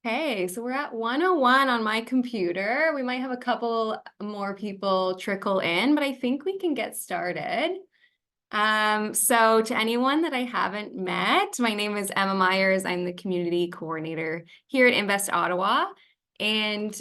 Hey, so we're at 101 on my computer. We might have a couple more people trickle in, but I think we can get started. So to anyone that I haven't met, my name is Emma Myers. I'm the community coordinator here at Invest Ottawa. And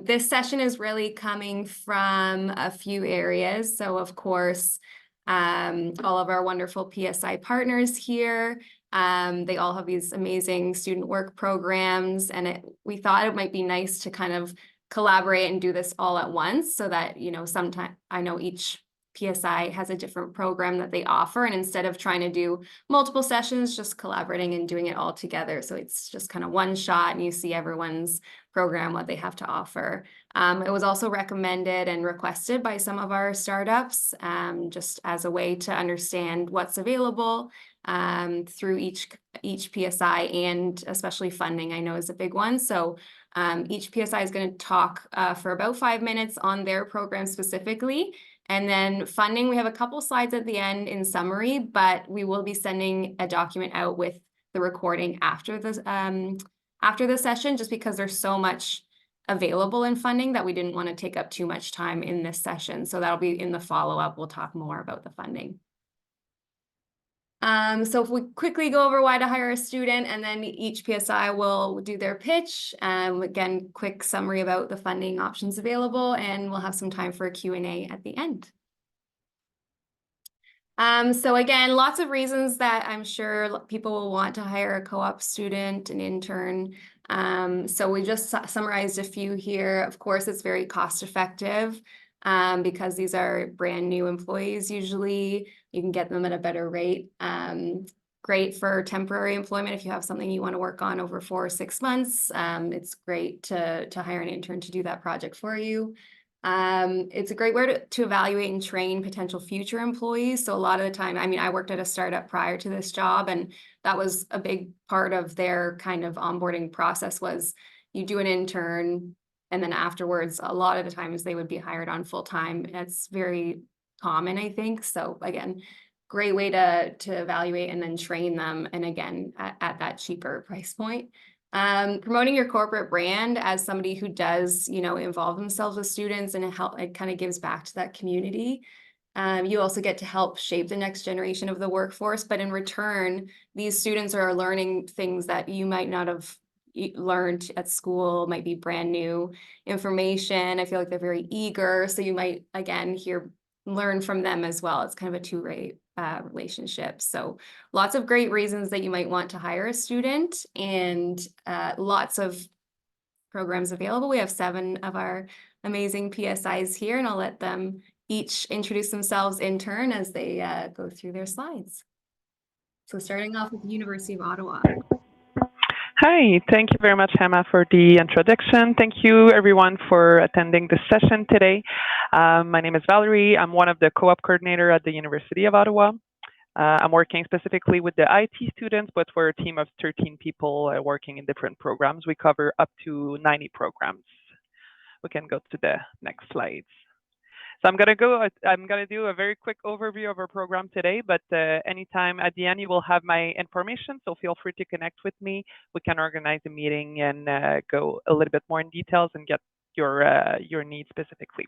this session is really coming from a few areas. So of course, all of our wonderful PSI partners here. They all have these amazing student work programs, and we thought it might be nice to kind of collaborate and do this all at once so that, sometime I know each PSI has a different program that they offer. And instead of trying to do multiple sessions, just collaborating and doing it all together. So it's just kind of one shot and you see everyone's program, what they have to offer. It was also recommended and requested by some of our startups, just as a way to understand what's available through each PSI, and especially funding, I know, is a big one. So each PSI is going to talk for about 5 minutes on their program specifically. And then funding, we have a couple slides at the end in summary, but we will be sending a document out with the recording after the session, just because there's so much available in funding that we didn't want to take up too much time in this session. So that'll be in the follow-up. We'll talk more about the funding. So if we quickly go over why to hire a student, and then each PSI will do their pitch. Again, quick summary about the funding options available, and we'll have some time for a Q&A at the end. So again, lots of reasons that I'm sure people will want to hire a co-op student, an intern. So we just summarized a few here. Of course, it's very cost effective because these are brand new employees usually. You can get them at a better rate. Great for temporary employment if you have something you want to work on over 4 or 6 months. It's great to hire an intern to do that project for you. It's a great way to evaluate and train potential future employees. So a lot of the time, I mean, I worked at a startup prior to this job, and that was a big part of their kind of onboarding process was you do an intern, and then afterwards, a lot of the times they would be hired on full time. It's very common, I think. So again, great way to evaluate and then train them. And again, at that cheaper price point. Promoting your corporate brand as somebody who does, involve themselves with students, and it kind of gives back to that community. You also get to help shape the next generation of the workforce, but in return, these students are learning things that you might not have learned at school, might be brand new information. I feel like they're very eager, so you might, again, learn from them as well. It's kind of a two-way relationship. So lots of great reasons that you might want to hire a student, and lots of programs available. We have 7 of our amazing PSIs here, and I'll let them each introduce themselves in turn as they go through their slides. So starting off with the University of Ottawa. Hi, thank you very much, Emma, for the introduction. Thank you, everyone, for attending this session today. My name is Valerie. I'm one of the co-op coordinator at the University of Ottawa. I'm working specifically with the IT students, but we're a team of 13 people working in different programs. We cover up to 90 programs. We can go to the next slides. So I'm gonna do a very quick overview of our program today, but anytime at the end you will have my information, so feel free to connect with me. We can organize a meeting and go a little bit more in details and get your needs specifically.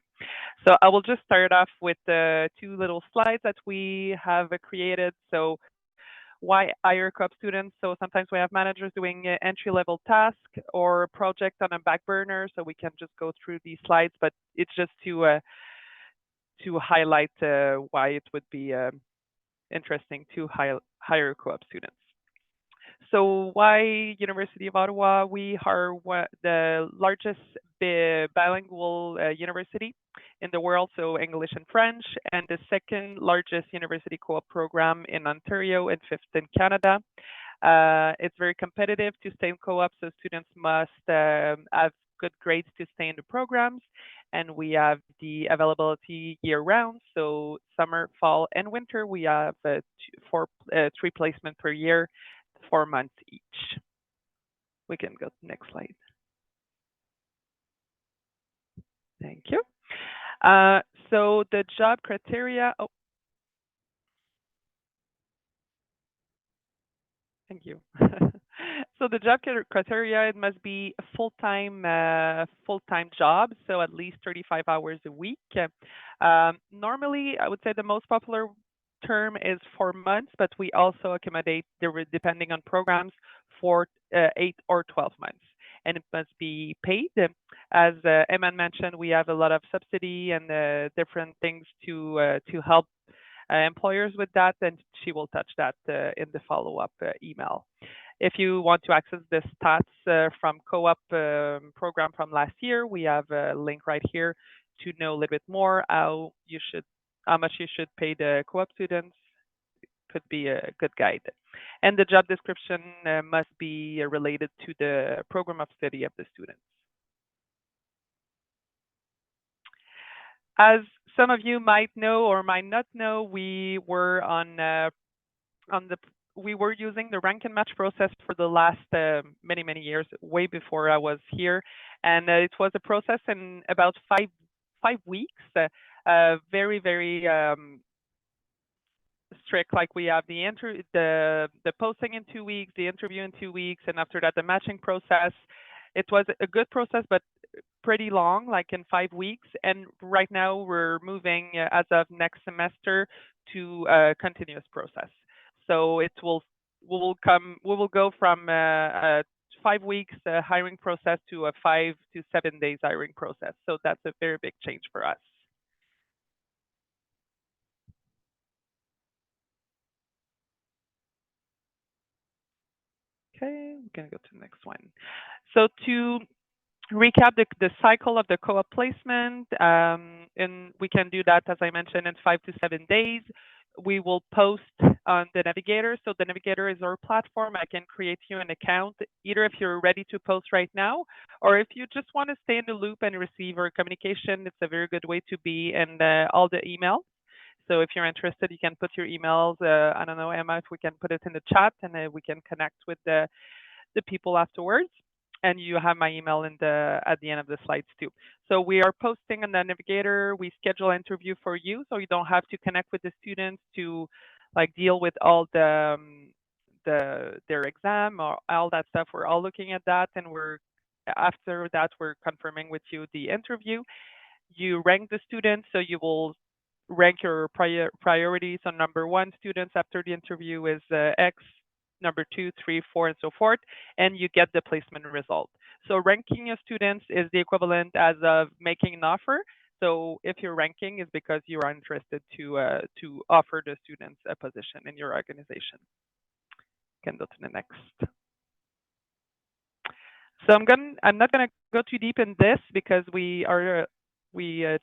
So I will just start off with the 2 little slides that we have created. So why hire co-op students? So sometimes we have managers doing entry-level tasks or project on a back burner, so we can just go through these slides, but it's just to highlight why it would be interesting to hire co-op students. So why University of Ottawa? We are the largest bilingual university in the world, so English and French, and the second largest university co-op program in Ontario and 5th in Canada. It's very competitive to stay in co-op, so students must have good grades to stay in the programs. And we have the availability year-round, so summer, fall, and winter. We have 3 placements per year, 4 months each. We can go to the next slide. Thank you. So the job criteria. Oh, thank you. So the job criteria, it must be a full-time job, so at least 35 hours a week. Normally, I would say the most popular term is 4 months, but we also accommodate, depending on programs, for 8 or 12 months. And it must be paid. As Eman mentioned, we have a lot of subsidy and different things to help employers with that, and she will touch that in the follow-up email. If you want to access the stats from co-op program from last year, we have a link right here to know a little bit more how much you should pay the co-op students. Could be a good guide. And the job description must be related to the program of study of the students. As some of you might know or might not know, we were using the rank and match process for the last many years, way before I was here, and it was a process in about five weeks. Very strict. Like we have the posting in 2 weeks, the interview in 2 weeks, and after that the matching process. It was a good process, but pretty long, like in 5 weeks. And right now we're moving as of next semester to a continuous process. So we will go from a 5 weeks hiring process to a 5 to 7 days hiring process. So that's a very big change for us. Okay, we're gonna go to the next one. So to recap the cycle of the co-op placement, and we can do that, as I mentioned, in 5 to 7 days. We will post on the Navigator. So the Navigator is our platform. I can create you an account, either if you're ready to post right now, or if you just want to stay in the loop and receive our communication. It's a very good way to be in all the emails. So if you're interested, you can put your emails. I don't know, Emma, if we can put it in the chat, and we can connect with the people afterwards. And you have my email at the end of the slides too. So we are posting on the Navigator. We schedule interview for you, so you don't have to connect with the students to like deal with all their exam or all that stuff. We're all looking at that, and after that we're confirming with you the interview. You rank the students, so you will rank your priorities on number 1 students after the interview is X, number 2, 3, 4, and so forth, and you get the placement result. So ranking your students is the equivalent as of making an offer. So if you're ranking, is because you are interested to offer the students a position in your organization. Can go to the next. So I'm not gonna go too deep in this because we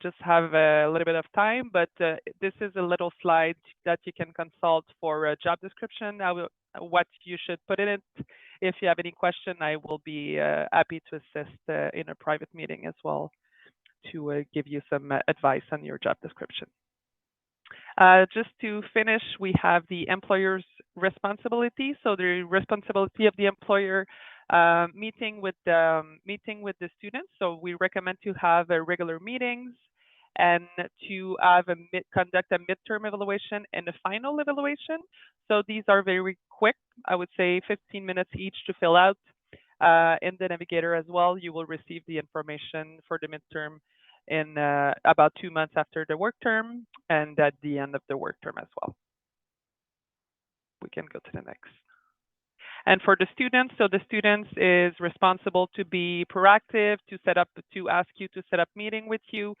just have a little bit of time, but this is a little slide that you can consult for a job description. What you should put in it. If you have any question, I will be happy to assist in a private meeting as well to give you some advice on your job description. Just to finish, we have the employer's responsibility. So the responsibility of the employer meeting with the students. So we recommend to have regular meetings and to have conduct a midterm evaluation and a final evaluation. So these are very quick. I would say 15 minutes each to fill out. In the Navigator as well, you will receive the information for the midterm in about 2 months after the work term and at the end of the work term as well. We can go to the next. And for the students, so the students is responsible to be proactive, to ask you to set up meeting with you,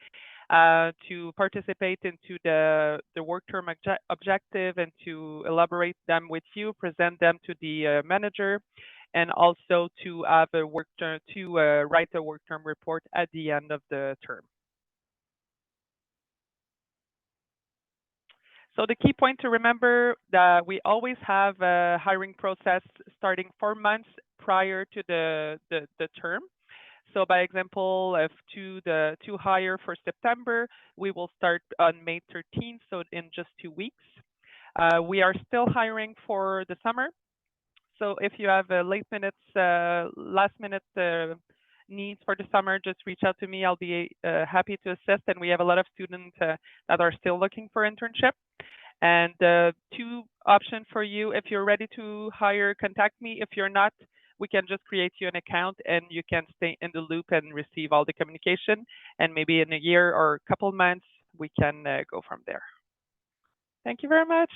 to participate into the work term objective and to elaborate them with you, present them to the manager, and also to have a write a work term report at the end of the term. So the key point to remember that we always have a hiring process starting 4 months prior to the term. So by example, if to hire for September, we will start on May 13th, so in just 2 weeks. We are still hiring for the summer. So if you have a last minute needs for the summer, just reach out to me. I'll be happy to assist. And we have a lot of students that are still looking for internship. And 2 options for you. If you're ready to hire, contact me. If you're not, we can just create you an account and you can stay in the loop and receive all the communication. And maybe in a year or a couple months, we can go from there. Thank you very much.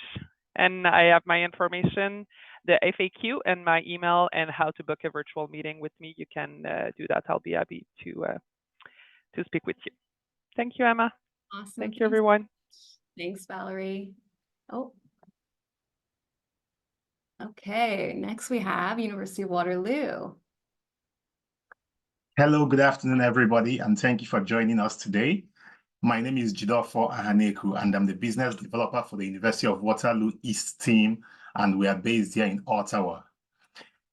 And I have my information, the FAQ, and my email, and how to book a virtual meeting with me. You can do that. I'll be happy to speak with you. Thank you, Emma. Awesome. Thank you, everyone. Thanks, Valerie. Oh. Okay, next we have University of Waterloo. Hello, good afternoon, everybody, and thank you for joining us today. My name is Jidofo Ahaneku, and I'm the business developer for the University of Waterloo East team, and we are based here in Ottawa.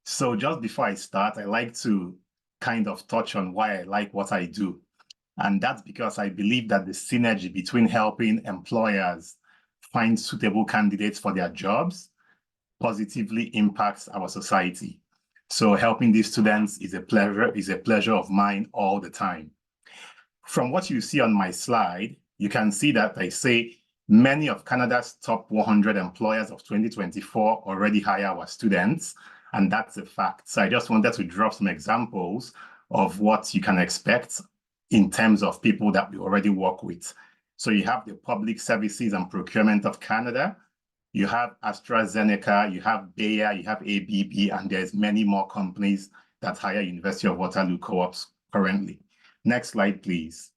So just before I start, I like to kind of touch on why I like what I do. And that's because I believe that the synergy between helping employers find suitable candidates for their jobs positively impacts our society. So helping these students is a pleasure of mine all the time. From what you see on my slide, you can see that I say many of Canada's top 100 employers of 2024 already hire our students, and that's a fact. So I just wanted to drop some examples of what you can expect in terms of people that we already work with. So you have the Public Services and Procurement of Canada, you have AstraZeneca, you have Bayer, you have ABB, and there's many more companies that hire University of Waterloo co-ops currently. Next slide, please.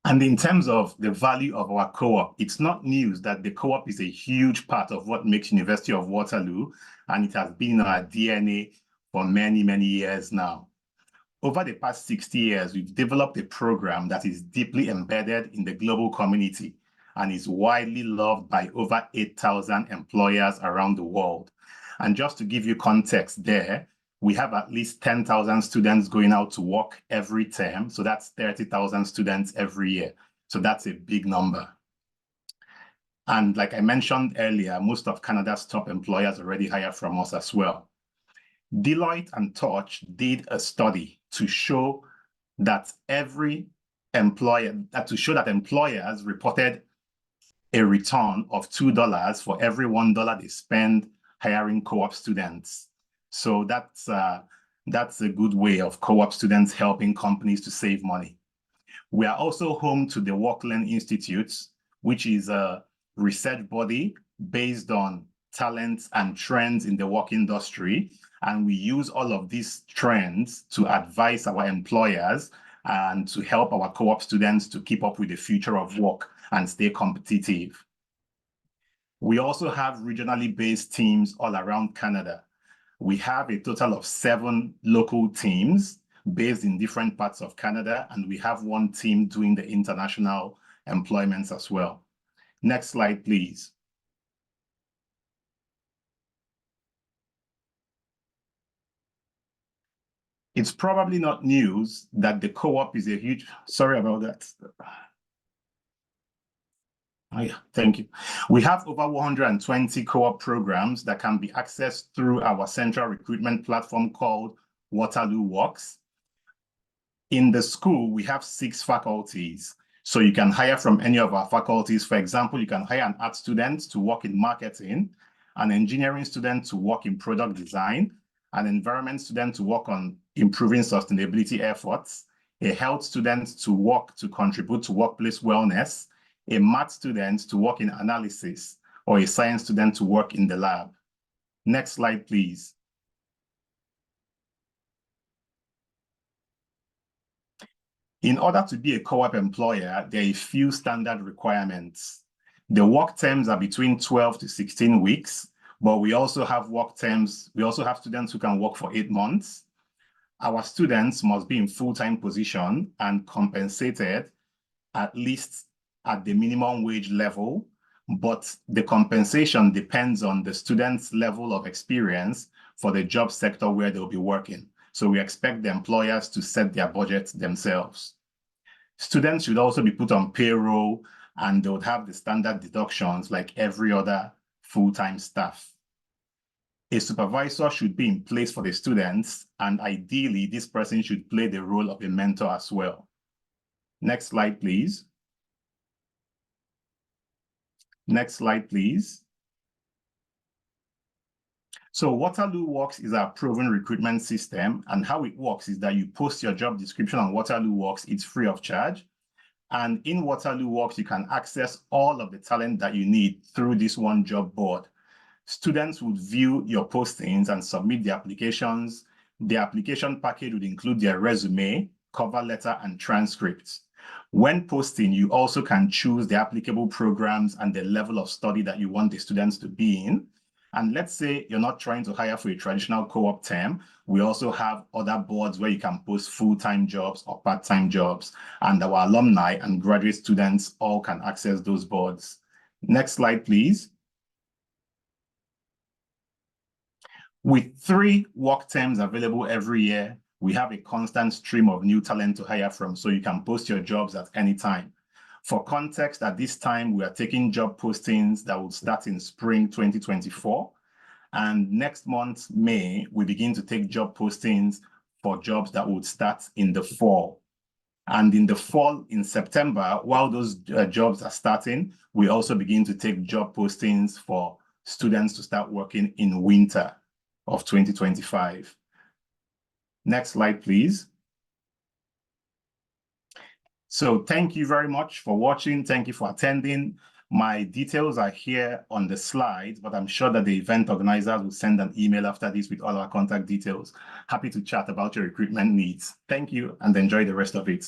And in terms of the value of our co-op, it's not news that the co-op is a huge part of what makes University of Waterloo, and it has been in our DNA for many, many years now. Over the past 60 years, we've developed a program that is deeply embedded in the global community and is widely loved by over 8,000 employers around the world. And just to give you context there, we have at least 10,000 students going out to work every term. So that's 30,000 students every year. So that's a big number. And like I mentioned earlier, most of Canada's top employers already hire from us as well. Deloitte and Touch did a study to show that employers reported a return of $2 for every $1 they spend hiring co-op students. So that's a good way of co-op students helping companies to save money. We are also home to the WorkLearn Institute, which is a research body based on talents and trends in the work industry. And we use all of these trends to advise our employers and to help our co-op students to keep up with the future of work and stay competitive. We also have regionally based teams all around Canada. We have a total of 7 local teams based in different parts of Canada, and we have 1 team doing the international employments as well. Next slide, please. It's probably not news that the co-op is a huge, sorry about that. Oh, yeah, thank you. We have over 120 co-op programs that can be accessed through our central recruitment platform called Waterloo Works. In the school, we have 6 faculties. So you can hire from any of our faculties. For example, you can hire an art student to work in marketing, an engineering student to work in product design, an environment student to work on improving sustainability efforts, a health student to contribute to workplace wellness, a math student to work in analysis, or a science student to work in the lab. Next slide, please. In order to be a co-op employer, there are a few standard requirements. The work terms are between 12 to 16 weeks, but we also have students who can work for 8 months. Our students must be in full-time position and compensated at least at the minimum wage level, but the compensation depends on the student's level of experience for the job sector where they'll be working. So we expect the employers to set their budgets themselves. Students should also be put on payroll, and they would have the standard deductions like every other full-time staff. A supervisor should be in place for the students, and ideally, this person should play the role of a mentor as well. Next slide, please. Next slide, please. So Waterloo Works is our proven recruitment system, and how it works is that you post your job description on Waterloo Works. It's free of charge. And in Waterloo Works, you can access all of the talent that you need through this one job board. Students would view your postings and submit their applications. The application package would include their resume, cover letter, and transcripts. When posting, you also can choose the applicable programs and the level of study that you want the students to be in. And let's say you're not trying to hire for a traditional co-op term. We also have other boards where you can post full-time jobs or part-time jobs, and our alumni and graduate students all can access those boards. Next slide, please. With 3 work terms available every year, we have a constant stream of new talent to hire from, so you can post your jobs at any time. For context, at this time, we are taking job postings that will start in spring 2024. And next month, May, we begin to take job postings for jobs that would start in the fall. And in the fall, in September, while those jobs are starting, we also begin to take job postings for students to start working in winter of 2025. Next slide, please. So thank you very much for watching. Thank you for attending. My details are here on the slides, but I'm sure that the event organizers will send an email after this with all our contact details. Happy to chat about your recruitment needs. Thank you and enjoy the rest of it.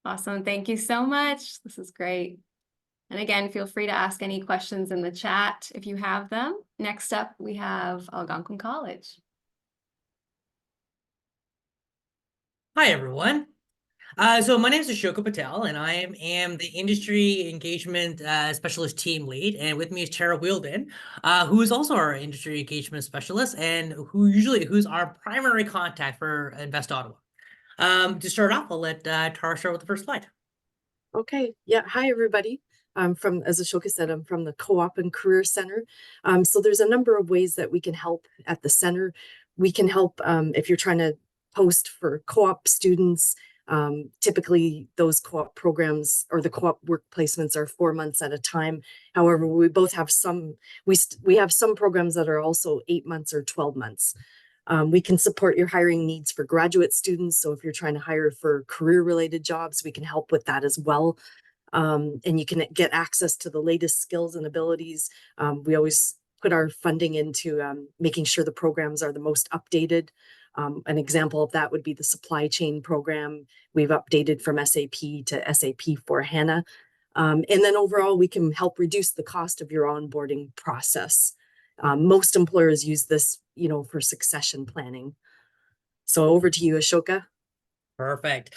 Awesome. Thank you so much. This is great. And again, feel free to ask any questions in the chat if you have them. Next up, we have Algonquin College. Hi, everyone. So my name is Ashoka Patel, and I am the Industry Engagement Specialist Team Lead. And with me is Tara Wielden, who is also our Industry Engagement Specialist and who's our primary contact for Invest Ottawa. To start off, I'll let Tara start with the first slide. Okay. Yeah. Hi, everybody. As Ashoka said, I'm from the Co-op and Career Center. So there's a number of ways that we can help at the center. We can help if you're trying to post for co-op students. Typically, those co-op programs or the co-op work placements are 4 months at a time. However, we both have we have some programs that are also 8 months or 12 months. We can support your hiring needs for graduate students. So if you're trying to hire for career-related jobs, we can help with that as well. And you can get access to the latest skills and abilities. We always put our funding into making sure the programs are the most updated. An example of that would be the supply chain program. We've updated from SAP to SAP for HANA. And then overall, we can help reduce the cost of your onboarding process. Most employers use this, for succession planning. So over to you, Ashoka. Perfect.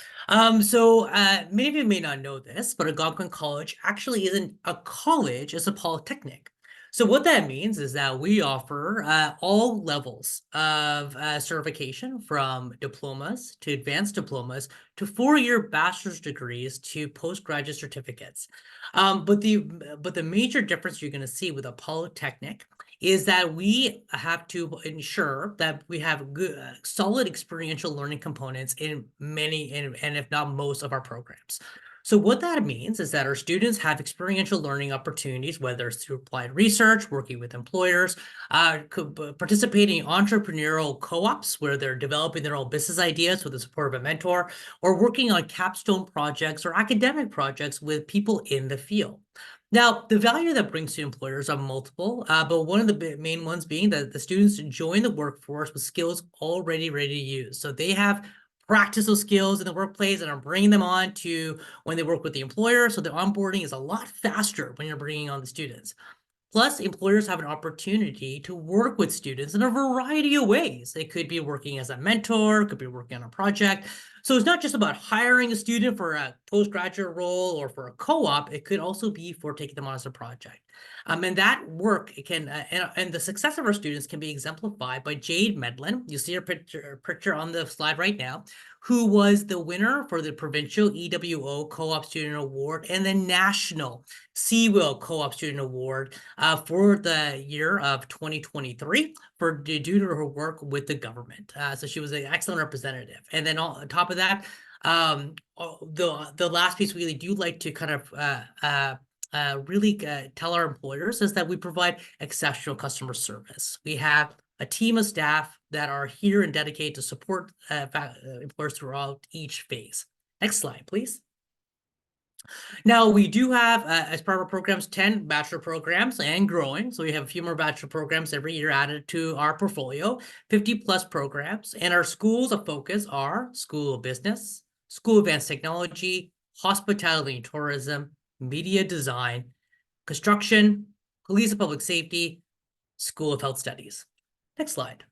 So many of you may not know this, but Algonquin College actually isn't a college, it's a polytechnic. So what that means is that we offer all levels of certification, from diplomas to advanced diplomas to 4-year bachelor's degrees to postgraduate certificates. But the major difference you're going to see with a polytechnic is that we have to ensure that we have good, solid experiential learning components in many, and if not most, of our programs. So what that means is that our students have experiential learning opportunities, whether it's through applied research, working with employers, participating in entrepreneurial co-ops where they're developing their own business ideas with the support of a mentor, or working on capstone projects or academic projects with people in the field. Now, the value that brings to employers are multiple, but one of the main ones being that the students join the workforce with skills already ready to use. So they have practice those skills in the workplace and are bringing them on to when they work with the employer. So the onboarding is a lot faster when you're bringing on the students. Plus, employers have an opportunity to work with students in a variety of ways. It could be working as a mentor, could be working on a project. So it's not just about hiring a student for a postgraduate role or for a co-op. It could also be for taking them on as a project. And that work can and the success of our students can be exemplified by Jade Medlin. You see her picture on the slide right now, who was the winner for the provincial EWO Co-op Student Award and the national CWIL Co-op Student Award for the year of 2023 due to her work with the government. So she was an excellent representative. And then on top of that, the last piece we really do like to kind of really tell our employers is that we provide exceptional customer service. We have a team of staff that are here and dedicated to support employers throughout each phase. Next slide, please. Now, we do have, as part of our programs, 10 bachelor programs and growing. So we have a few more bachelor programs every year added to our portfolio, 50 plus programs. And our schools of focus are School of Business, School of Advanced Technology, Hospitality and Tourism, Media Design, Construction, Police and Public Safety, School of Health Studies. Next slide.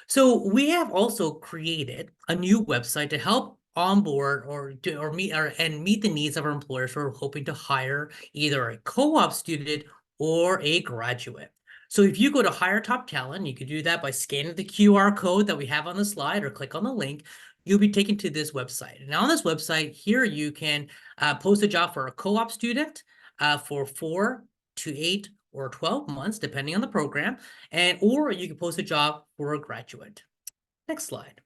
So we have also created a new website to help onboard meet the needs of our employers who are hoping to hire either a co-op student or a graduate. So if you go to Hire Top Talent, you can do that by scanning the QR code that we have on the slide or click on the link. You'll be taken to this website. And on this website here, you can post a job for a co-op student for 4 to 8 or 12 months, depending on the program, or you can post a job for a graduate. Next slide.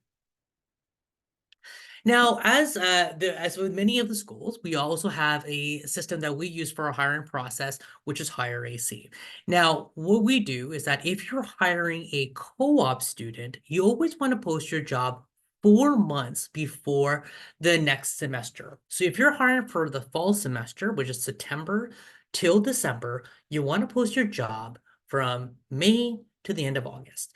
Now, as with many of the schools, we also have a system that we use for our hiring process, which is Hire AC. Now, what we do is that if you're hiring a co-op student, you always want to post your job 4 months before the next semester. So if you're hiring for the fall semester, which is September till December, you want to post your job from May to the end of August.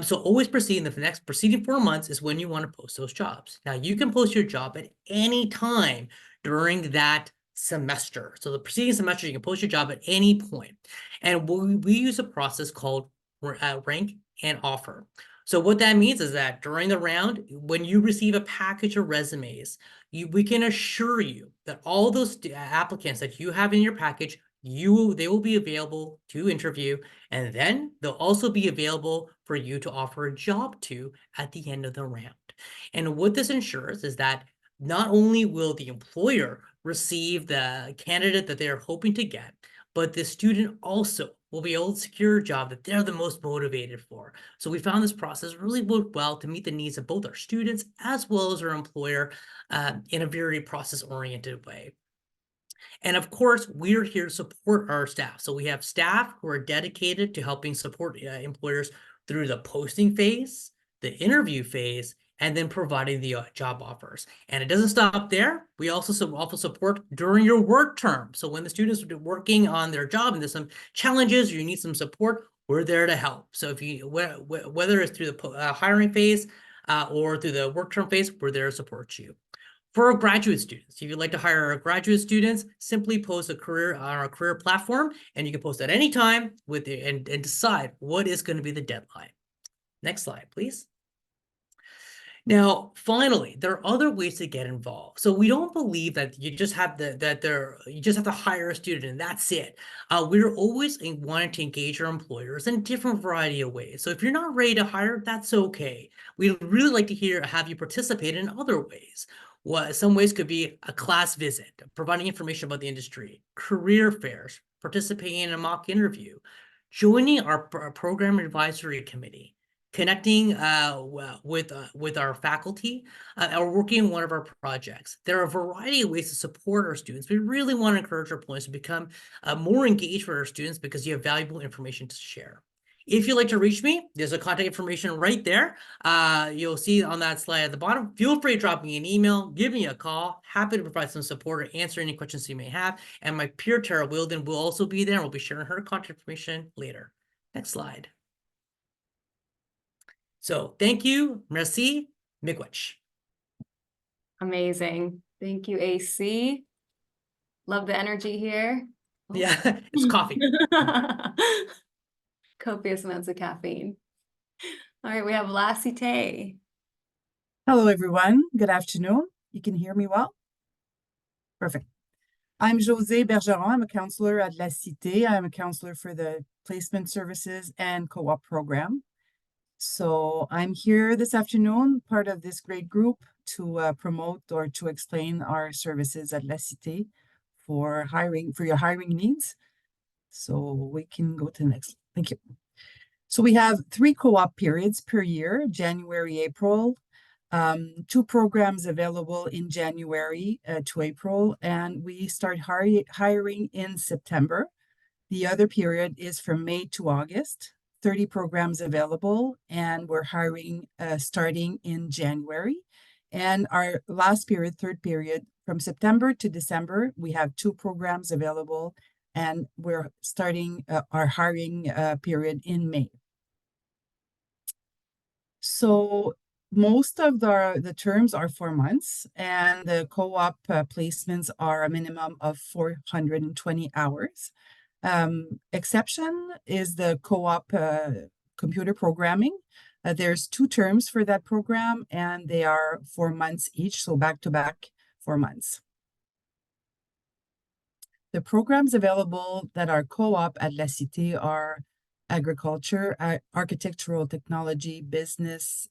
So always proceed in the next preceding 4 months is when you want to post those jobs. Now you can post your job at any time during that semester. So the preceding semester, you can post your job at any point. And we use a process called rank and offer. So what that means is that during the round, when you receive a package of resumes, we can assure you that all those applicants that you have in your package, they will be available to interview, and then they'll also be available for you to offer a job to at the end of the round. And what this ensures is that not only will the employer receive the candidate that they're hoping to get, but the student also will be able to secure a job that they're the most motivated for. So we found this process really worked well to meet the needs of both our students as well as our employer in a very process-oriented way. And of course, we're here to support our staff. So we have staff who are dedicated to helping support employers through the posting phase, the interview phase, and then providing the job offers. And it doesn't stop there. We also offer support during your work term. So when the students are working on their job and there's some challenges, or you need some support, we're there to help. So if you, whether it's through the hiring phase or through the work term phase, we're there to support you. For our graduate students, if you'd like to hire our graduate students, simply post a career on our career platform, and you can post at any time and decide what is going to be the deadline. Next slide, please. Now, finally, there are other ways to get involved. So we don't believe that you just have you just have to hire a student and that's it. We're always wanting to engage our employers in different variety of ways. So if you're not ready to hire, that's okay. We'd really like to have you participate in other ways. Some ways could be a class visit, providing information about the industry, career fairs, participating in a mock interview, joining our program advisory committee, connecting with our faculty, or working on one of our projects. There are a variety of ways to support our students. We really want to encourage our employees to become more engaged with our students because you have valuable information to share. If you'd like to reach me, there's a contact information right there. You'll see on that slide at the bottom. Feel free to drop me an email, give me a call. Happy to provide some support or answer any questions you may have. And my peer, Tara Wilden, will also be there. We'll be sharing her contact information later. Next slide. So thank you. Merci. Miigwech. Amazing. Thank you, AC. Love the energy here. Yeah, it's coffee. Copious amounts of caffeine. All right, we have Lassie Tay. Hello, everyone. Good afternoon. You can hear me well? Perfect. I'm Josée Bergeron. I'm a counselor at La Cité. I'm a counselor for the Placement Services and Co-op program. So I'm here this afternoon, part of this great group to promote or to explain our services at La Cité for your hiring needs. So we can go to the next. Thank you. So we have 3 co-op periods per year, January, April, 2 programs available in January to April, and we start hiring in September. The other period is from May to August, 30 programs available, and we're hiring starting in January. And our last period, third period, from September to December, we have 2 programs available, and we're starting our hiring period in May. So most of the terms are 4 months, and the co-op placements are a minimum of 420 hours. Exception is the co-op computer programming. There's 2 terms for that program, and they are 4 months each, so back-to-back 4 months. The programs available that are co-op at La Cité are agriculture, architectural technology, business,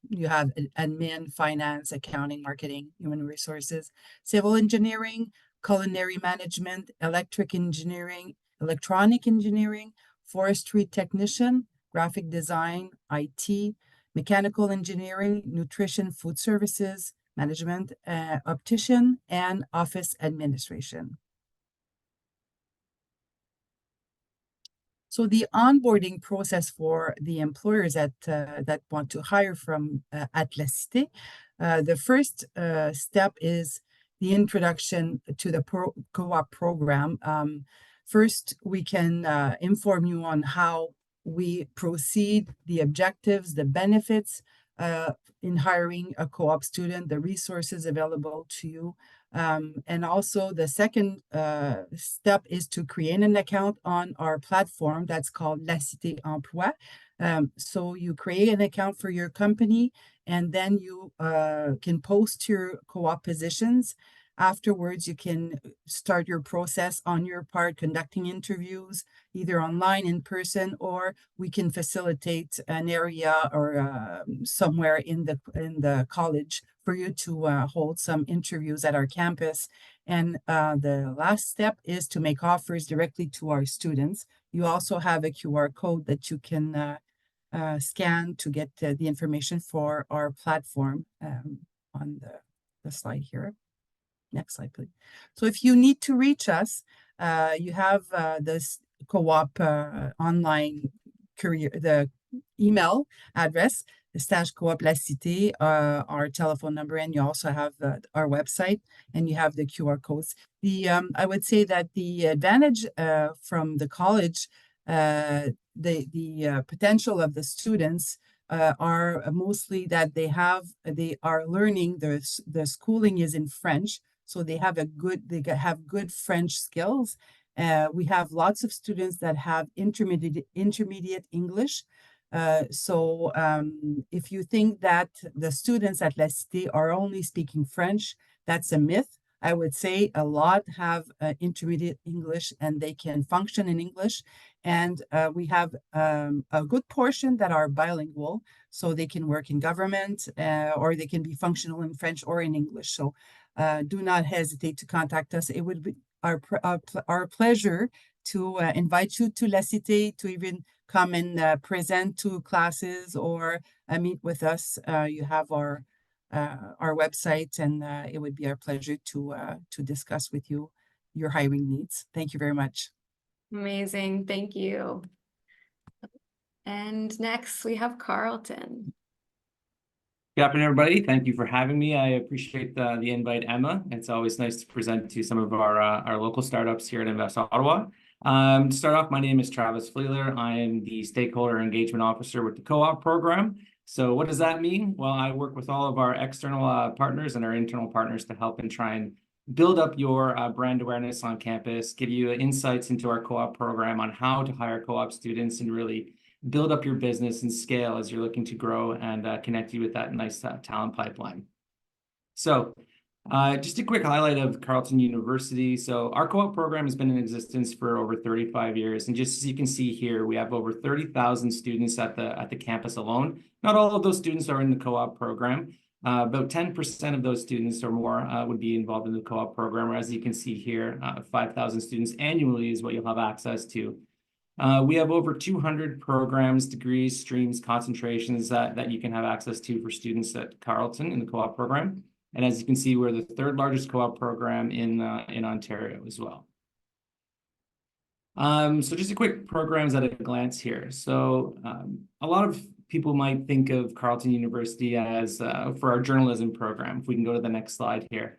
you have admin, finance, accounting, marketing, human resources, civil engineering, culinary management, electric engineering, electronic engineering, forestry technician, graphic design, IT, mechanical engineering, nutrition, food services, management, optician, and office administration. So the onboarding process for the employers that want to hire from at La Cité, the first step is the introduction to the co-op program. First, we can inform you on how we proceed, the objectives, the benefits in hiring a co-op student, the resources available to you. And also the second step is to create an account on our platform that's called La Cité Emploi. So you create an account for your company, and then you can post your co-op positions. Afterwards, you can start your process on your part, conducting interviews, either online, in person, or we can facilitate an area or somewhere in the college for you to hold some interviews at our campus. And the last step is to make offers directly to our students. You also have a QR code that you can scan to get the information for our platform on the slide here. Next slide, please. So if you need to reach us, you have this co-op online career, the email address, /coop La Cité, our telephone number, and you also have our website, and you have the QR codes. I would say that the advantage from the college, the potential of the students are mostly that they are learning, the schooling is in French, so they have good French skills. We have lots of students that have intermediate English. So if you think that the students at La Cité are only speaking French, that's a myth. I would say a lot have intermediate English and they can function in English. And we have a good portion that are bilingual, so they can work in government or they can be functional in French or in English. So do not hesitate to contact us. It would be our pleasure to invite you to La Cité, to even come and present 2 classes or meet with us. You have our website, and it would be our pleasure to discuss with you your hiring needs. Thank you very much. Amazing, thank you. And next we have Carlton. Good afternoon, everybody. Thank you for having me. I appreciate the invite, Emma. It's always nice to present to some of our local startups here at Invest Ottawa. To start off, my name is Travis Fleeler. I am the Stakeholder Engagement Officer with the Co-op program. So what does that mean? Well, I work with all of our external partners and our internal partners to help and try and build up your brand awareness on campus, give you insights into our co-op program on how to hire co-op students and really build up your business and scale as you're looking to grow and connect you with that nice talent pipeline. So just a quick highlight of Carleton University. So our co-op program has been in existence for over 35 years. And just as you can see here, we have over 30,000 students at the campus alone. Not all of those students are in the co-op program. About 10% of those students or more would be involved in the co-op program. Or as you can see here, 5,000 students annually is what you'll have access to. We have over 200 programs, degrees, streams, concentrations that you can have access to for students at Carleton in the co-op program. And as you can see, we're the third largest co-op program in Ontario as well. So just a quick programs at a glance here. So a lot of people might think of Carleton University as for our journalism program. If we can go to the next slide here.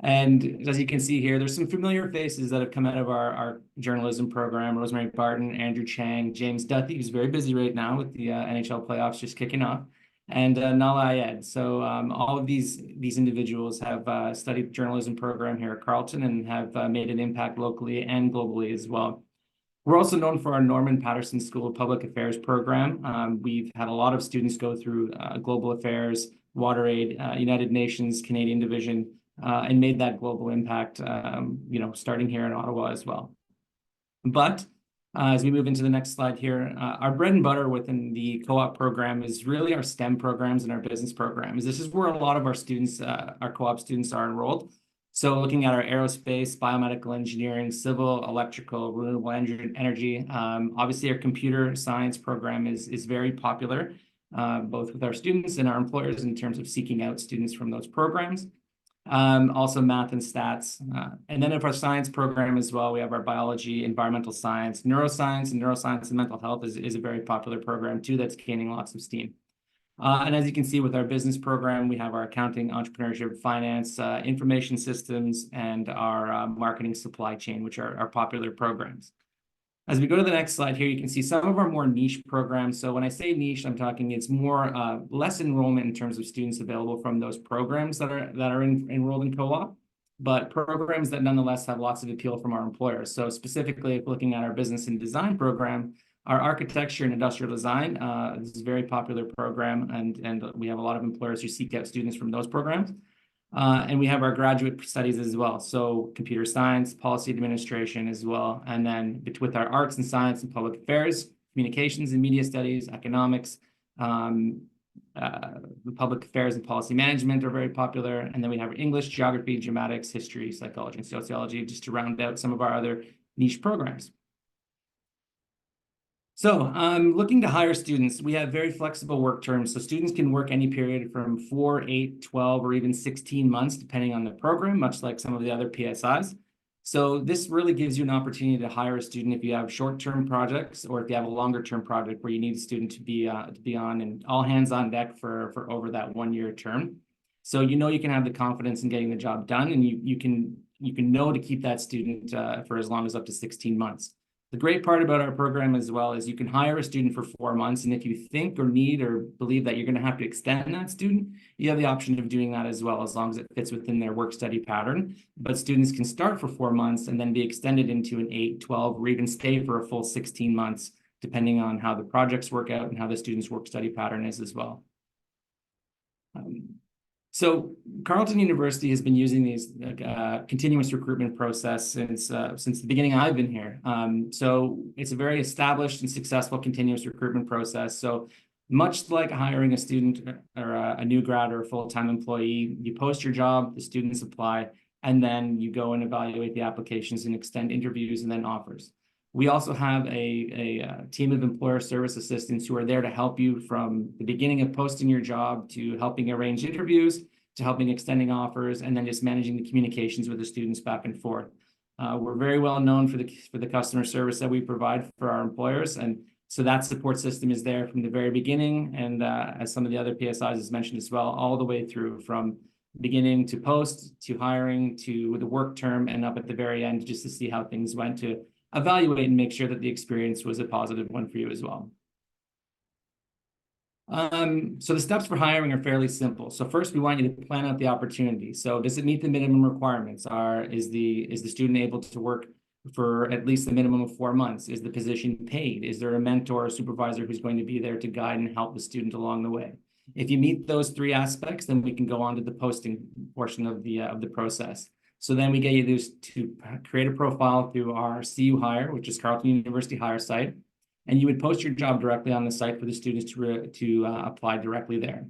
And as you can see here, there's some familiar faces that have come out of our journalism program: Rosemary Barton, Andrew Chang, James Duthie, who's very busy right now with the NHL playoffs just kicking off, and Nala Ayed. So all of these individuals have studied the journalism program here at Carleton and have made an impact locally and globally as well. We're also known for our Norman Paterson School of Public Affairs program. We've had a lot of students go through global affairs, water aid, United Nations, Canadian Division, and made that global impact, starting here in Ottawa as well. But as we move into the next slide here, our bread and butter within the co-op program is really our STEM programs and our business programs. This is where a lot of our students, our co-op students, are enrolled. So looking at our aerospace, biomedical engineering, civil, electrical, renewable energy, obviously our computer science program is very popular, both with our students and our employers in terms of seeking out students from those programs. Also math and stats. And then for our science program as well, we have our biology, environmental science, neuroscience and mental health is a very popular program too that's gaining lots of steam. And as you can see with our business program, we have our accounting, entrepreneurship, finance, information systems, and our marketing supply chain, which are popular programs. As we go to the next slide here, you can see some of our more niche programs. So when I say niche, I'm talking it's more less enrollment in terms of students available from those programs that are enrolled in co-op, but programs that nonetheless have lots of appeal from our employers. So specifically looking at our business and design program, our architecture and industrial design, this is a very popular program, and we have a lot of employers who seek out students from those programs. And we have our graduate studies as well. So computer science, policy administration as well. And then with our arts and science and public affairs, communications and media studies, economics, public affairs and policy management are very popular. And then we have English, geography, dramatics, history, psychology, and sociology, just to round out some of our other niche programs. So looking to hire students, we have very flexible work terms. So students can work any period from 4, 8, 12, or even 16 months, depending on the program, much like some of the other PSIs. So this really gives you an opportunity to hire a student if you have short-term projects or if you have a longer-term project where you need a student to be on and all hands on deck for over that 1-year term. So you can have the confidence in getting the job done, and you can know to keep that student for as long as up to 16 months. The great part about our program as well is you can hire a student for 4 months, and if you think or need or believe that you're going to have to extend that student, you have the option of doing that as well, as long as it fits within their work-study pattern. But students can start for 4 months and then be extended into an 8, 12, or even stay for a full 16 months, depending on how the projects work out and how the student's work-study pattern is as well. So Carleton University has been using these continuous recruitment process since the beginning I've been here. So it's a very established and successful continuous recruitment process. So much like hiring a student or a new grad or a full-time employee, you post your job, the students apply, and then you go and evaluate the applications and extend interviews and then offers. We also have a team of employer service assistants who are there to help you from the beginning of posting your job to helping arrange interviews, to helping extending offers, and then just managing the communications with the students back and forth. We're very well known for the customer service that we provide for our employers, and so that support system is there from the very beginning, and as some of the other PSIs has mentioned as well, all the way through from beginning to post, to hiring, to the work term, and up at the very end just to see how things went, to evaluate and make sure that the experience was a positive one for you as well. So the steps for hiring are fairly simple. So first, we want you to plan out the opportunity. So does it meet the minimum requirements? Is the student able to work for at least the minimum of 4 months? Is the position paid? Is there a mentor or supervisor who's going to be there to guide and help the student along the way? If you meet those 3 aspects, then we can go on to the posting portion of the process. So then we get you to create a profile through our CU Hire, which is Carleton University Hire site, and you would post your job directly on the site for the students to apply directly there.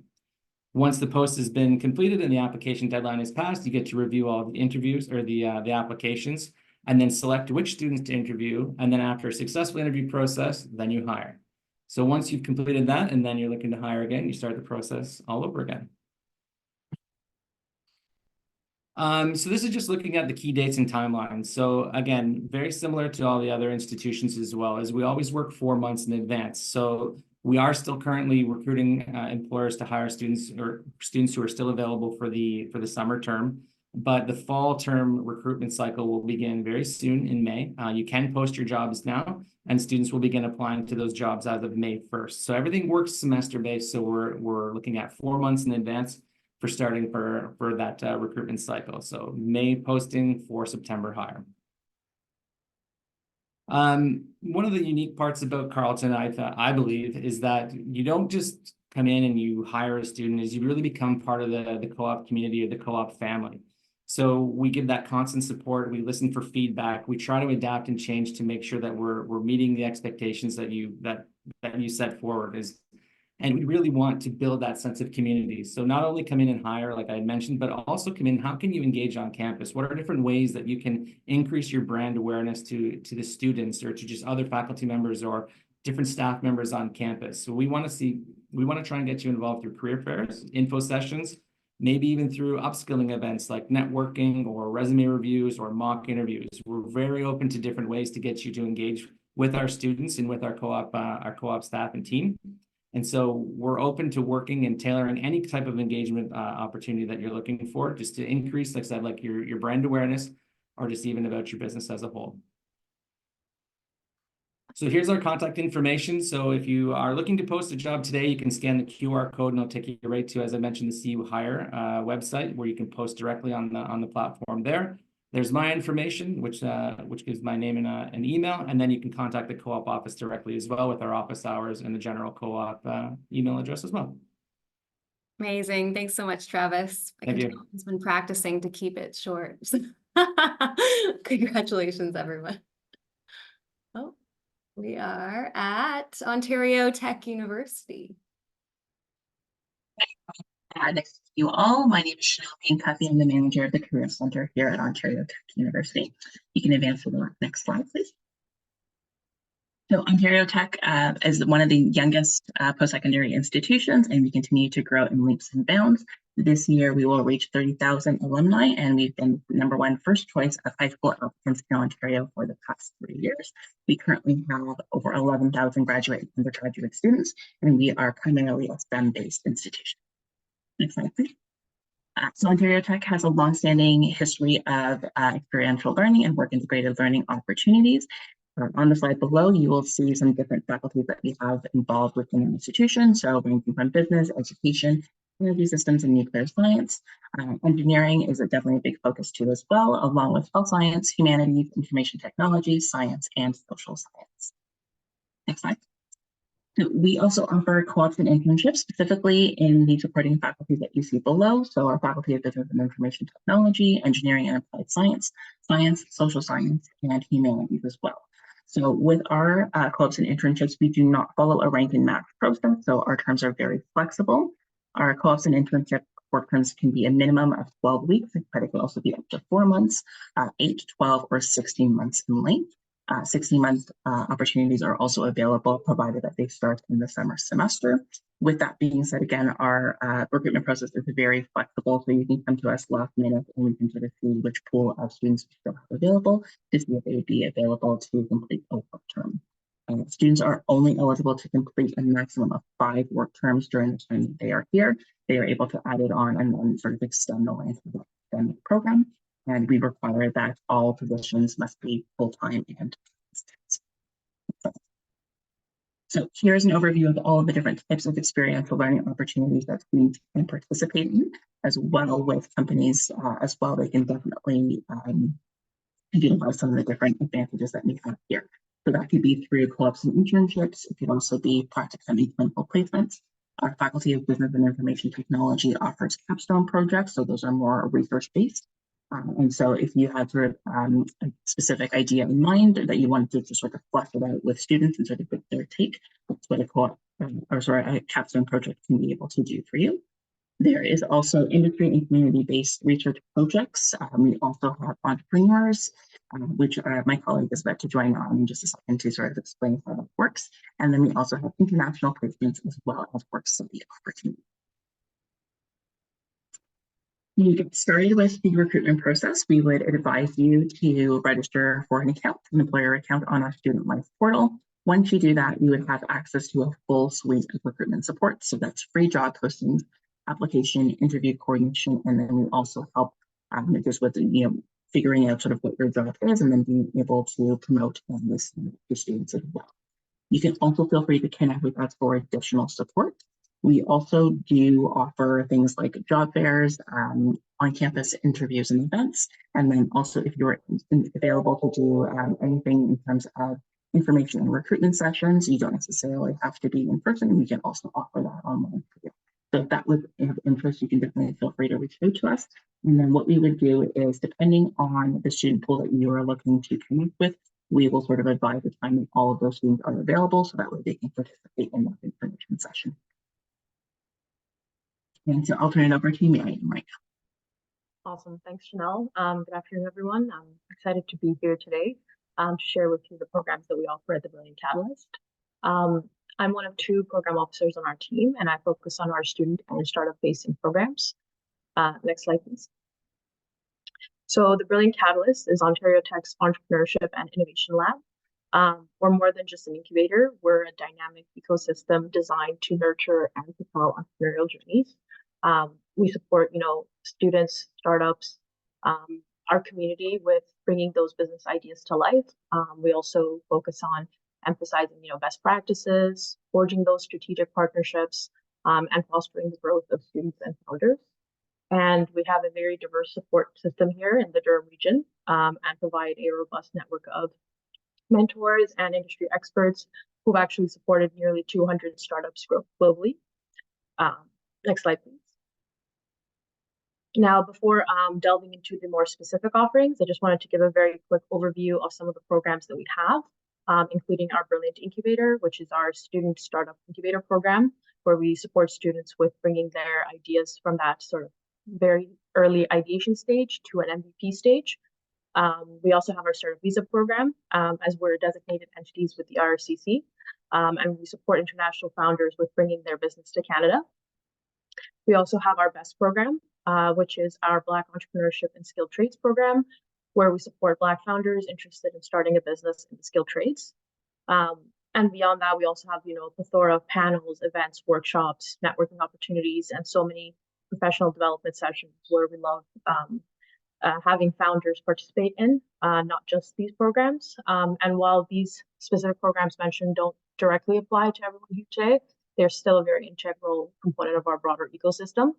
Once the post has been completed and the application deadline is passed, you get to review all the interviews or the applications, and then select which students to interview. And then after a successful interview process, then you hire. So once you've completed that and then you're looking to hire again, you start the process all over again. So this is just looking at the key dates and timelines. So again, very similar to all the other institutions as well, as we always work 4 months in advance. So we are still currently recruiting employers to hire students or students who are still available for the summer term. But the fall term recruitment cycle will begin very soon in May. You can post your jobs now, and students will begin applying to those jobs as of May 1st. So everything works semester-based. So we're looking at 4 months in advance for starting for that recruitment cycle. So May posting for September hire. One of the unique parts about Carleton, I believe, is that you don't just come in and you hire a student, is you really become part of the co-op community or the co-op family. So we give that constant support. We listen for feedback. We try to adapt and change to make sure that we're meeting the expectations that you set forward. And we really want to build that sense of community. So not only come in and hire, like I mentioned, but also come in, how can you engage on campus? What are different ways that you can increase your brand awareness to the students or to just other faculty members or different staff members on campus? So we want to try and get you involved through career fairs, info sessions, maybe even through upskilling events like networking or resume reviews or mock interviews. We're very open to different ways to get you to engage with our students and with our co-op staff and team. And so we're open to working and tailoring any type of engagement opportunity that you're looking for, just to increase, like I said, like your brand awareness, or just even about your business as a whole. So here's our contact information. So if you are looking to post a job today, you can scan the QR code and it'll take you right to, as I mentioned, the See You Hire website, where you can post directly on the platform there. There's my information, which gives my name and an email, and then you can contact the co-op office directly as well with our office hours and the general co-op email address as well. Amazing. Thanks so much, Travis. Thank you. He's been practicing to keep it short. Congratulations, everyone. Oh, we are at Ontario Tech University. Next to you all, my name is Chanel Payne-Cuffey. I'm the manager of the Career Center here at Ontario Tech University. You can advance to the next slide, please. So Ontario Tech is one of the youngest post-secondary institutions, and we continue to grow in leaps and bounds. This year, we will reach 30,000 alumni, and we've been #1 first choice of high school applicants in Ontario for the past 3 years. We currently have over 11,000 graduate and undergraduate students, and we are primarily a STEM-based institution. Next slide, please. So Ontario Tech has a longstanding history of experiential learning and work integrated learning opportunities. On the slide below, you will see some different faculties that we have involved within the institution. So ranging from business, education, energy systems, and nuclear science. Engineering is definitely a big focus too as well, along with health science, humanities, information technology, science, and social science. Next slide. We also offer co-ops and internships, specifically in the supporting faculty that you see below. So our faculty of business and information technology, engineering and applied science, science, social science, and humanities as well. So with our co-ops and internships, we do not follow a rank and match process. So our terms are very flexible. Our co-ops and internship work terms can be a minimum of 12 weeks, but it can also be up to 4 months, 8, 12, or 16 months in length. 16-month opportunities are also available, provided that they start in the summer semester. With that being said, again, our recruitment process is very flexible, so you can come to us last minute and we can sort of see which pool of students we still have available to see if they would be available to complete a work term. Students are only eligible to complete a maximum of 5 work terms during the time that they are here. They are able to add it on and then sort of extend the length of the academic program. And we require that all positions must be full-time and distance. So here's an overview of all of the different types of experiential learning opportunities that students can participate in, as well with companies as well. They can definitely utilize some of the different advantages that we have here. So that could be through co-ops and internships. It could also be practicum and clinical placements. Our Faculty of Business and Information Technology offers capstone projects, so those are more research-based. And so if you had sort of a specific idea in mind that you wanted to just sort of flesh it out with students and sort of get their take, that's what a co-op, a capstone project can be able to do for you. There is also industry and community-based research projects. We also have entrepreneurs, which my colleague is about to join on in just a second to sort of explain how that works. And then we also have international placements as well as work study opportunities. You get started with the recruitment process, we would advise you to register for an account, an employer account on our Student Life portal. Once you do that, you would have access to a full suite of recruitment support. So that's free job postings, application, interview coordination, and then we also help just with figuring out sort of what your job is and then being able to promote and listen to students as well. You can also feel free to connect with us for additional support. We also do offer things like job fairs, on-campus interviews and events, and then also if you're available to do anything in terms of information and recruitment sessions, you don't necessarily have to be in person. We can also offer that online for you. So if that would have interest, you can definitely feel free to reach out to us. And then what we would do is, depending on the student pool that you are looking to connect with, we will sort of advise the time that all of those students are available, so that way they can participate in that information session. And so I'll turn it over to Miriam right now. Awesome. Thanks, Chanel. Good afternoon, everyone. I'm excited to be here today to share with you the programs that we offer at the Brilliant Catalyst. I'm one of 2 program officers on our team, and I focus on our student and startup-facing programs. Next slide, please. So the Brilliant Catalyst is Ontario Tech's entrepreneurship and innovation lab. We're more than just an incubator. We're a dynamic ecosystem designed to nurture and propel entrepreneurial journeys. We support, students, startups, our community with bringing those business ideas to life. We also focus on emphasizing, best practices, forging those strategic partnerships, and fostering the growth of students and founders. And we have a very diverse support system here in the Durham region, and provide a robust network of mentors and industry experts who've actually supported nearly 200 startups globally. Next slide, please. Now, before delving into the more specific offerings, I just wanted to give a very quick overview of some of the programs that we have, including our Brilliant Incubator, which is our student startup incubator program, where we support students with bringing their ideas from that sort of very early ideation stage to an MVP stage. We also have our Startup Visa program, as we're designated entities with the IRCC, and we support international founders with bringing their business to Canada. We also have our BEST program, which is our Black Entrepreneurship and Skilled Trades program, where we support Black founders interested in starting a business in the skilled trades. And beyond that, we also have, a plethora of panels, events, workshops, networking opportunities, and so many professional development sessions where we love having founders participate in, not just these programs. And while these specific programs mentioned don't directly apply to everyone here today, they're still a very integral component of our broader ecosystem.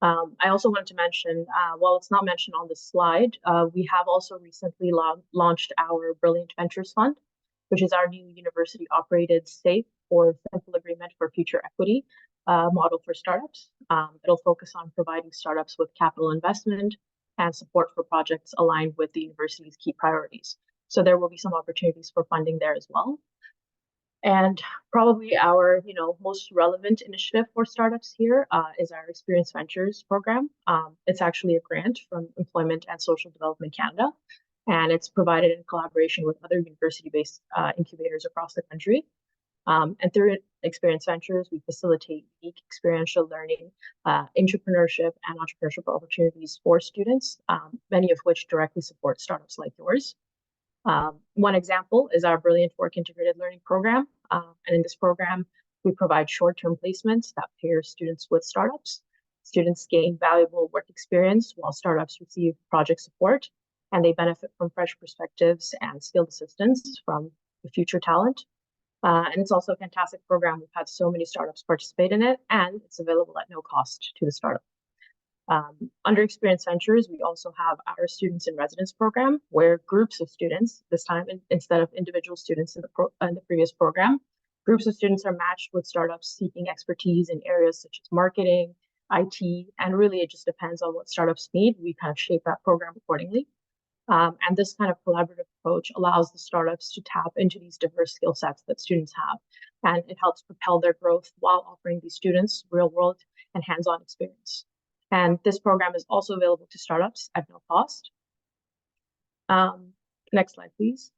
I also wanted to mention, while it's not mentioned on this slide, we have also recently launched our Brilliant Ventures Fund, which is our new university-operated safe or simple agreement for future equity model for startups. It'll focus on providing startups with capital investment and support for projects aligned with the university's key priorities. So there will be some opportunities for funding there as well. And probably our, most relevant initiative for startups here is our Experience Ventures program. It's actually a grant from Employment and Social Development Canada, and it's provided in collaboration with other university-based incubators across the country. And through Experience Ventures, we facilitate unique experiential learning, entrepreneurship, and entrepreneurship opportunities for students, many of which directly support startups like yours. One example is our Brilliant Work Integrated Learning program. And in this program, we provide short-term placements that pair students with startups. Students gain valuable work experience while startups receive project support, and they benefit from fresh perspectives and skilled assistance from the future talent. And it's also a fantastic program. We've had so many startups participate in it, and it's available at no cost to the startup. Under Experience Ventures, we also have our Students in Residence program, where groups of students, this time instead of individual students in the previous program, groups of students are matched with startups seeking expertise in areas such as marketing, IT, and really it just depends on what startups need. We kind of shape that program accordingly. And this kind of collaborative approach allows the startups to tap into these diverse skill sets that students have, and it helps propel their growth while offering these students real-world and hands-on experience. And this program is also available to startups at no cost. Next slide, please.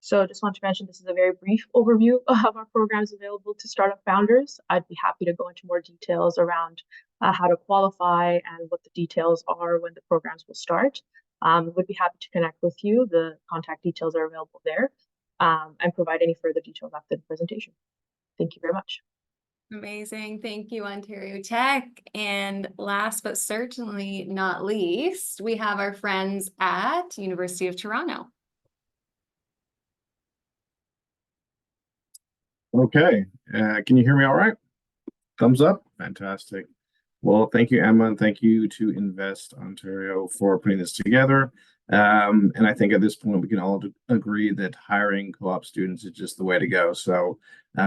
So just want to mention this is a very brief overview of our programs available to startup founders. I'd be happy to go into more details around how to qualify and what the details are when the programs will start. Would be happy to connect with you. The contact details are available there, and provide any further details after the presentation. Thank you very much. Amazing. Thank you, Ontario Tech. And last but certainly not least, we have our friends at University of Toronto. Okay, can you hear me all right? Thumbs up? Fantastic. Well, thank you, Emma, and thank you to Invest Ontario for putting this together. And I think at this point, we can all agree that hiring co-op students is just the way to go. So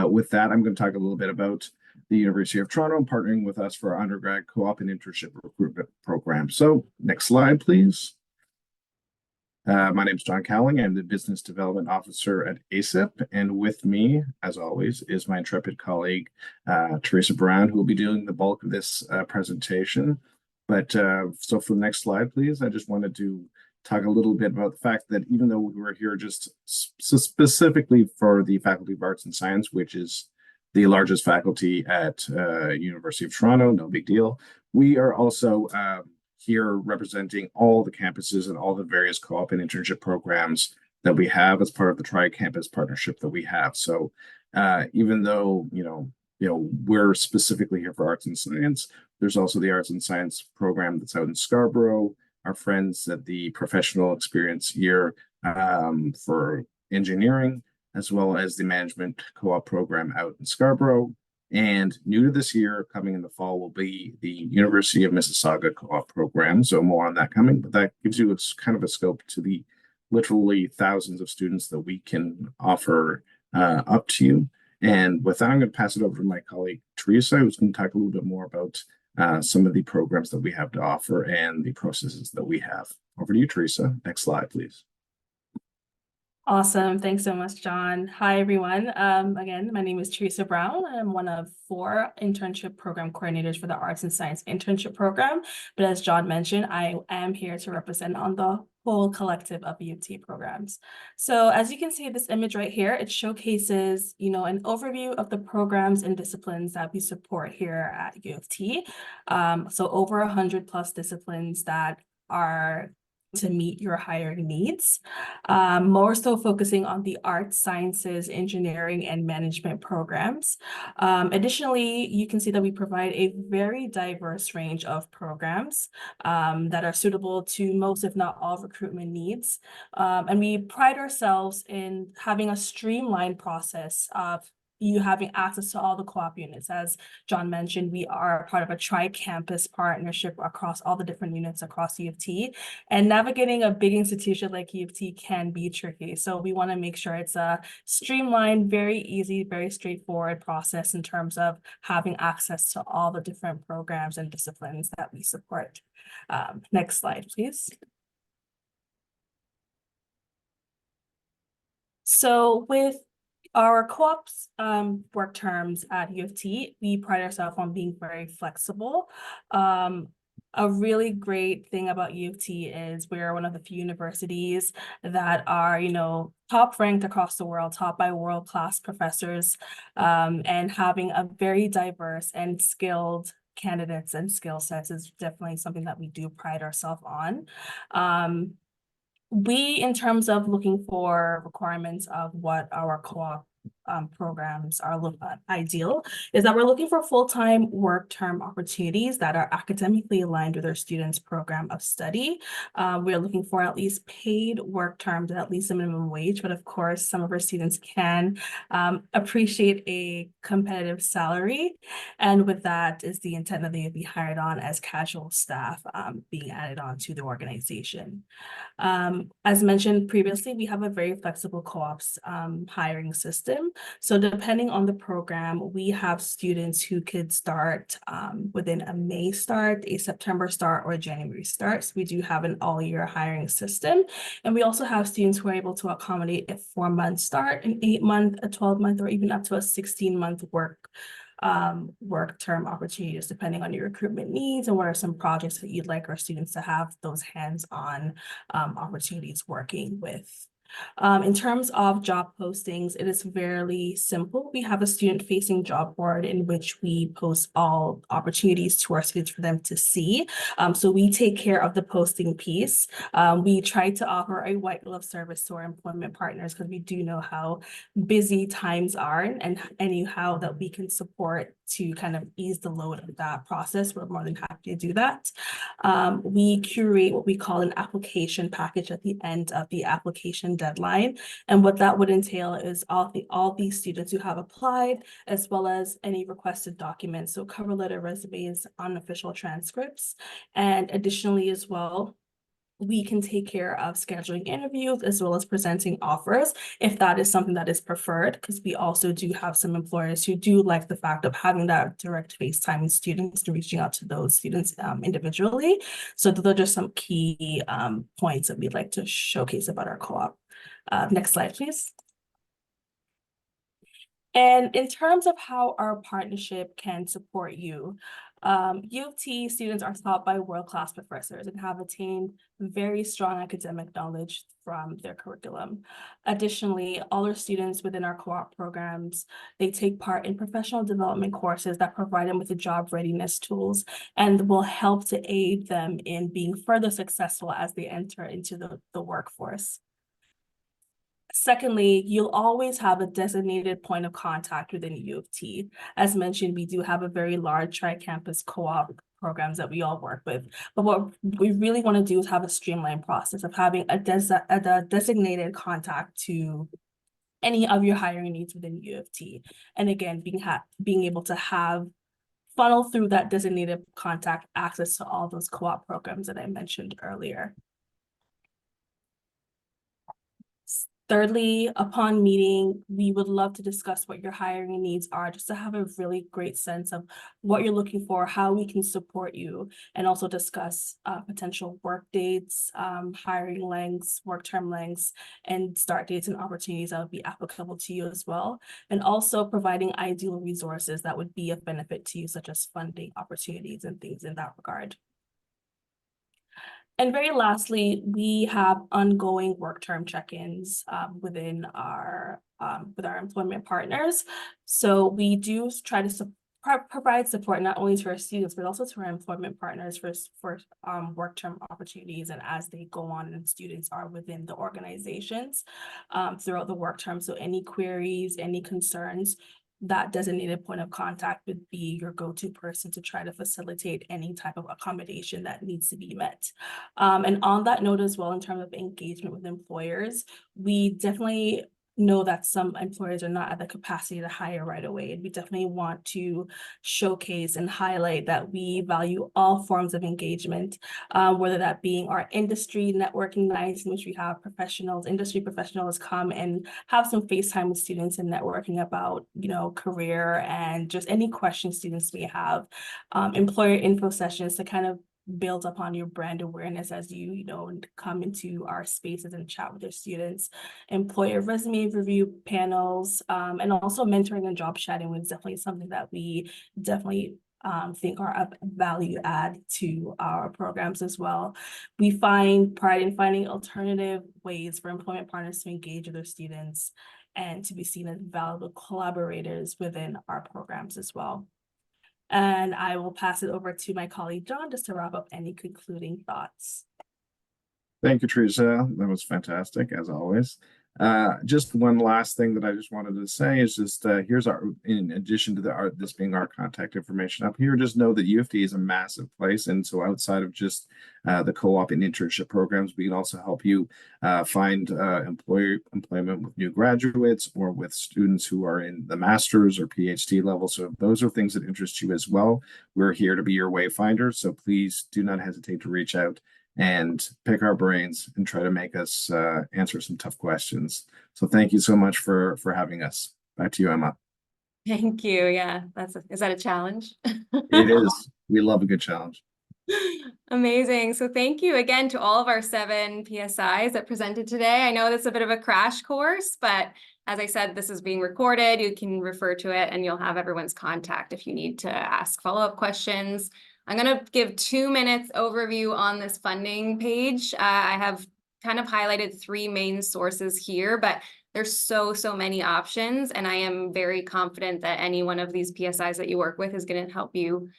with that, I'm going to talk a little bit about the University of Toronto partnering with us for our undergrad co-op and internship recruitment program. So next slide, please. My name is John Cowling. I'm the Business Development Officer at ASIP. And with me, as always, is my intrepid colleague, Teresa Brown, who will be doing the bulk of this presentation. But so for the next slide, please, I just wanted to talk a little bit about the fact that even though we were here just specifically for the Faculty of Arts and Science, which is the largest faculty at University of Toronto, no big deal, we are also here representing all the campuses and all the various co-op and internship programs that we have as part of the tri-campus partnership that we have. So even though we're specifically here for arts and science, there's also the arts and science program that's out in Scarborough, our friends at the professional experience year for engineering, as well as the management co-op program out in Scarborough. And new to this year, coming in the fall, will be the University of Mississauga co-op program. So more on that coming, but that gives you kind of a scope to the literally thousands of students that we can offer up to you. And with that, I'm going to pass it over to my colleague, Teresa, who's going to talk a little bit more about some of the programs that we have to offer and the processes that we have. Over to you, Teresa. Next slide, please. Awesome. Thanks so much, John. Hi, everyone. Again, my name is Teresa Brown. I'm one of 4 internship program coordinators for the Arts and Science Internship Program. But as John mentioned, I am here to represent on the whole collective of U of T programs. So as you can see this image right here, it showcases, an overview of the programs and disciplines that we support here at U of T. So over 100+ disciplines that are to meet your hiring needs, more so focusing on the arts, sciences, engineering, and management programs. Additionally, you can see that we provide a very diverse range of programs that are suitable to most, if not all, recruitment needs. And we pride ourselves in having a streamlined process of you having access to all the co-op units. As John mentioned, we are part of a tri-campus partnership across all the different units across U of T, and navigating a big institution like U of T can be tricky. So we want to make sure it's a streamlined, very easy, very straightforward process in terms of having access to all the different programs and disciplines that we support. Next slide, please. So with our co-ops work terms at U of T, we pride ourselves on being very flexible. A really great thing about U of T is we're one of the few universities that are, top ranked across the world, taught by world-class professors, and having a very diverse and skilled candidates and skill sets is definitely something that we do pride ourselves on. We, in terms of looking for requirements of what our co-op programs are ideal, is that we're looking for full-time work term opportunities that are academically aligned with our students' program of study. We're looking for at least paid work terms at least a minimum wage, but of course, some of our students can appreciate a competitive salary. And with that is the intent that they would be hired on as casual staff being added on to the organization. As mentioned previously, we have a very flexible co-ops hiring system. So depending on the program, we have students who could start within a May start, a September start, or a January start. So we do have an all-year hiring system. And we also have students who are able to accommodate a 4-month start, an 8-month, a 12-month, or even up to a 16-month work work term opportunities depending on your recruitment needs and what are some projects that you'd like our students to have those hands-on opportunities working with. In terms of job postings, it is fairly simple. We have a student-facing job board in which we post all opportunities to our students for them to see. So we take care of the posting piece. We try to offer a white glove service to our employment partners because we do know how busy times are and how that we can support to kind of ease the load of that process. We're more than happy to do that. We curate what we call an application package at the end of the application deadline. And what that would entail is all these students who have applied, as well as any requested documents. So cover letter, resumes, unofficial transcripts. And additionally as well, we can take care of scheduling interviews as well as presenting offers if that is something that is preferred, because we also do have some employers who do like the fact of having that direct FaceTime with students and reaching out to those students individually. So those are just some key points that we'd like to showcase about our co-op. Next slide, please. And in terms of how our partnership can support you, U of T students are taught by world-class professors and have attained very strong academic knowledge from their curriculum. Additionally, all our students within our co-op programs, they take part in professional development courses that provide them with the job readiness tools and will help to aid them in being further successful as they enter into the workforce. Secondly, you'll always have a designated point of contact within U of T. As mentioned, we do have a very large tri-campus co-op programs that we all work with. But what we really want to do is have a streamlined process of having a designated contact to any of your hiring needs within U of T. And again, being able to have funnel through that designated contact access to all those co-op programs that I mentioned earlier. Thirdly, upon meeting, we would love to discuss what your hiring needs are, just to have a really great sense of what you're looking for, how we can support you, and also discuss potential work dates, hiring lengths, work term lengths, and start dates and opportunities that would be applicable to you as well. And also providing ideal resources that would be of benefit to you, such as funding opportunities and things in that regard. And very lastly, we have ongoing work term check-ins within our with our employment partners. So we do try to provide support not only to our students, but also to our employment partners for work term opportunities and as they go on and students are within the organizations throughout the work term. So any queries, any concerns, that designated point of contact would be your go-to person to try to facilitate any type of accommodation that needs to be met. And on that note as well, in terms of engagement with employers, we definitely know that some employers are not at the capacity to hire right away. And we definitely want to showcase and highlight that we value all forms of engagement, whether that being our industry networking nights in which we have industry professionals come and have some FaceTime with students and networking about, career and just any questions students may have, employer info sessions to kind of build upon your brand awareness as you come into our spaces and chat with your students, employer resume review panels, and also mentoring and job chatting was definitely something that we definitely think are a value add to our programs as well. We find pride in finding alternative ways for employment partners to engage with their students and to be seen as valuable collaborators within our programs as well. And I will pass it over to my colleague, John, just to wrap up any concluding thoughts. Thank you, Teresa. That was fantastic, as always. Just one last thing that I just wanted to say is just here's our, in addition to this being our contact information up here, just know that U of T is a massive place. And so outside of just the co-op and internship programs, we can also help you find employment with new graduates or with students who are in the master's or PhD level. So if those are things that interest you as well, we're here to be your wayfinder. So please do not hesitate to reach out and pick our brains and try to make us answer some tough questions. So thank you so much for having us. Back to you, Emma. Thank you. Yeah, is that a challenge? It is. We love a good challenge. Amazing. So thank you again to all of our 7 PSIs that presented today. I know that's a bit of a crash course, but As I said, this is being recorded. You can refer to it and you'll have everyone's contact if you need to ask follow-up questions. I'm going to give 2 minutes overview on this funding page. I have kind of highlighted 3 main sources here, but there's so many options. And I am very confident that any one of these PSIs that you work with is going to help you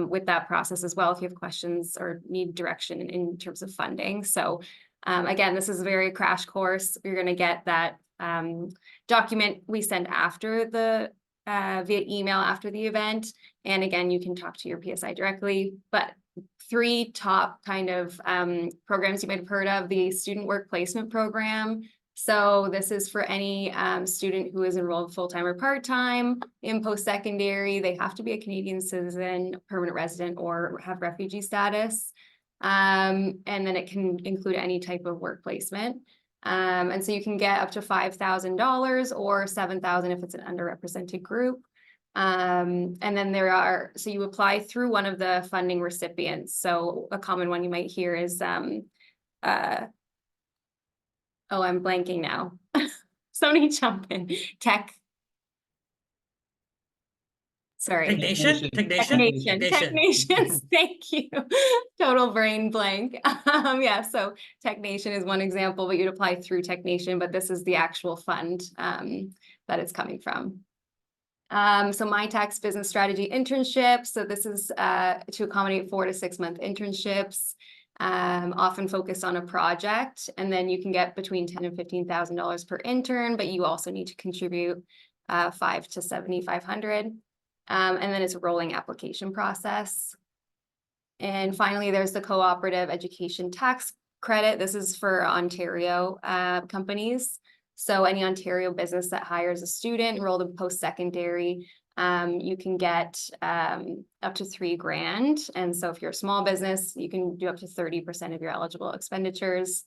with that process as well if you have questions or need direction in terms of funding. So again, this is a very crash course. You're going to get that document we send after the via email after the event. And again, you can talk to your PSI directly, but 3 top kind of programs you might have heard of: the Student Work Placement Program. So this is for any student who is enrolled full-time or part-time in post-secondary. They have to be a Canadian citizen, permanent resident, or have refugee status. And then it can include any type of work placement. And so you can get up to $5,000 or $7,000 if it's an underrepresented group. And then so you apply through one of the funding recipients. So a common one you might hear is, oh, I'm blanking now. Somebody jump in. Technation. Technations. Thank you. Total brain blank. Yeah, so Technation is one example, but you'd apply through Technation, but this is the actual fund that it's coming from. So MyTax Business Strategy Internship. So this is to accommodate 4 to 6 month internships, often focused on a project, and then you can get between $10,000 and $15,000 per intern, but you also need to contribute $500 to $7,500. And then it's a rolling application process. And finally, there's the Cooperative Education Tax Credit. This is for Ontario companies. So any Ontario business that hires a student enrolled in post-secondary, you can get up to $3,000. And so if you're a small business, you can do up to 30% of your eligible expenditures.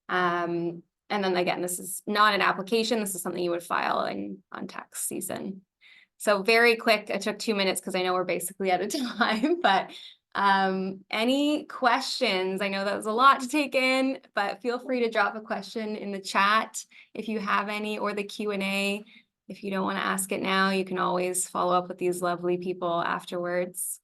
And then again, this is not an application. This is something you would file on tax season. So very quick, I took 2 minutes because I know we're basically out of time, but any questions? I know that was a lot to take in, but feel free to drop a question in the chat if you have any, or the Q&A. If you don't want to ask it now, you can always follow up with these lovely people afterwards.